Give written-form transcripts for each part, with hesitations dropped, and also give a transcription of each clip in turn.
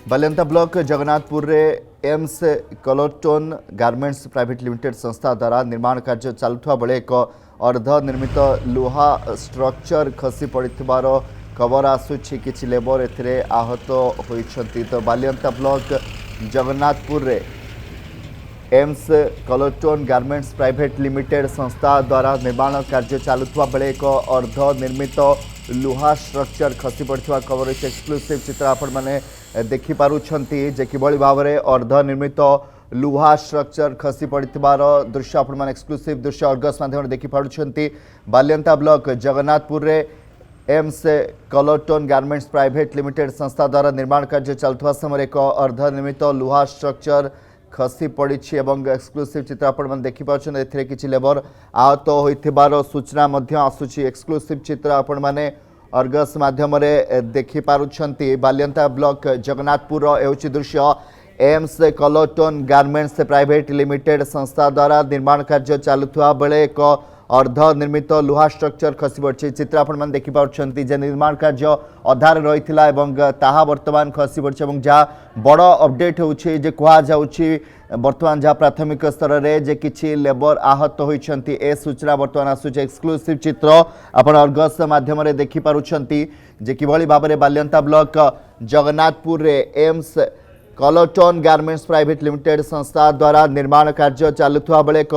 Balianta block Jagannathpur रे AIIMS कलोटोन garments private limited संस्था द्वारा निर्माण कार्य चलुवा बेले एक अर्ध निर्मित लुहा स्ट्रक्चर खसी पड़िथिबार खबर आसुछि। किछि लेबर एथिरे आहत होइछन्ति। तो बालियंता ब्लॉक जगन्नाथपुर रे एम्स कलोटोन गारमेंट्स प्राइवेट लिमिटेड संस्था द्वारा निर्माण कार्य चलुवा बेले एक अर्ध निर्मित लुहा स्ट्रक्चर खसी पड़िथिबा खबर अछि। एक्सक्लूसिव चित्र आपण माने देखि पारुछन्ति जे किभଳି भाबरे अर्ध निर्मित लुहा स्ट्रक्चर खसी पड़िथिबार दृश्य आपण माने एक्सक्लूसिव दृश्य अर्गस माध्यम देखि पारुछन्ति। बालियंता ब्लॉक जगन्नाथपुर रे एम्स कलोटोन गारमेंट्स प्राइवेट लिमिटेड संस्था द्वारा निर्माण कार्य चलुवा समय एक अर्ध निर्मित लुहा स्ट्रक्चर खसी पड़ी एवं एक्सक्लूसिव चित्र आपण माने देखि पारुछन्ति। एथिरे किछि लेबर आहत होइथिबार सूचना मध्य आसुछि। एक्सक्लूसिव चित्र आपण माने अर्गस माध्यम देखि पारुछन्ति। बालियंता ब्लॉक जगन्नाथपुर एउछि दृश्य एम्स कलोटोन गारमेंट्स प्राइवेट लिमिटेड संस्था द्वारा निर्माण कार्य चलुवा बेले एक अर्ध निर्मित लुहा स्ट्रक्चर खसी पड़ी चित्र आपण माने देखि पारुछन्ति जे निर्माण कार्य अधार रहिथिला एवं ताहा वर्तमान खसी पड़ी एवं जहाँ बड़ अपडेट होउछि जे कुहा जाउछि वर्तमान जहाँ प्राथमिक स्तर रे जे किछि लेबर आहत होइछन्ति ए सूचना वर्तमान आसुछि। एक्सक्लूसिव चित्र आपण अर्गस माध्यम रे देखि पारुछन्ति जे किभଳି भाबरे बालियंता ब्लॉक जगन्नाथपुर रे एम्स कलोटोन गारमेंट्स प्राइवेट लिमिटेड संस्था द्वारा निर्माण कार्य चलुवा बेले एक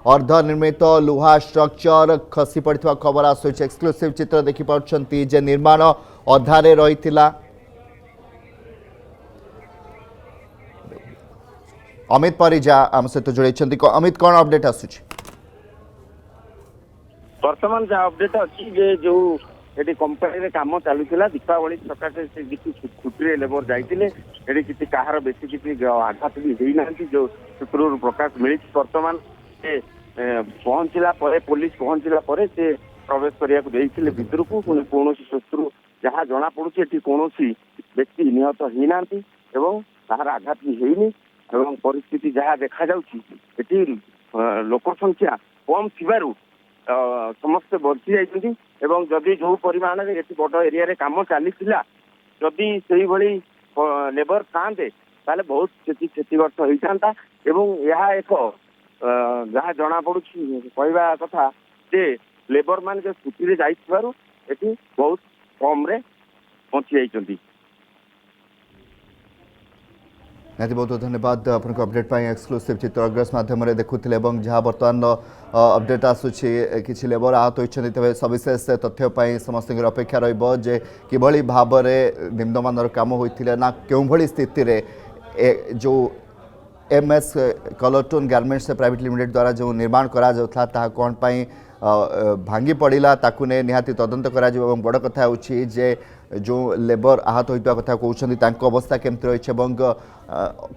अर्ध निर्मित लुहा स्ट्रक्चर खसी पड़िथिबा खबर आसुछि। एक्सक्लूसिव चित्र देखि पारुछन्ति जे निर्माण अधारे रहिथिला। अमित परिजा आम सहित जोड़े। अमित कौन अपडेट आसुछि? वर्तमान जहाँ अपडेट अच्छी जो ये कंपनी रे काम चलुला दीपावली सकाशे से किसी छुट्टी लेबर जाइए किसी कहार बेसी किसी आघात भी होना जो सूत्र प्रकाश मिली। वर्तमान से पहुंचला पुलिस पहुंचला से प्रवेश करने भितर को कौन सूत्र जहाँ जना पड़ी कौन व्यक्ति निहत होना कहार आघात भी होनी एवं परिस्थिति जहाँ देखा जाती लोक संख्या कम थी समस्ते बची जाइछन्ति एवं जदि जो परिमाण में एति बड़ एरिया रे काम चली जदि से भली लेबर थांते ताले बहुत क्षतिग्रस्त होता एवं यह एक जहाँ जना पड़ुछि कहवा कथा जे लेबर मान जो छुट्टी जाइथिबारु एति बहुत कम रे पहुंची जाइछन्ति। बहुत बहुत धन्यवाद आपको अपडेट पाई। एक्सक्लूसिव चित्र अग्रस माध्यम देखुले जहाँ बर्तमान अपडेट आसूची किसी लेबर आहत होती तेज सविशेष तथ्य समस्त अपेक्षा रे किभଳି भावरे निम्नमानर काम होता ना क्यों स्थिति रे जो एमएस कलोटोन गारमेंट्स प्राइवेट लिमिटेड द्वारा जो निर्माण करा जाउथला कौन पाई भांगी पड़ा ताकू ने निहाती तदंत करा बड़ कथा होची जे जो लेबर आहत होता कथा कहते अवस्था केमती रही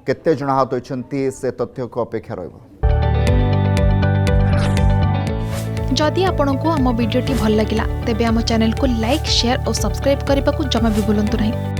केते जन आहत होती से तथ्य को अपेक्षा रहिबो। जदि आपंक आम भिडी भल लगा तेब आम चैनल को लाइक शेयर और सब्सक्राइब करने को जमा भी भूलु नहीं।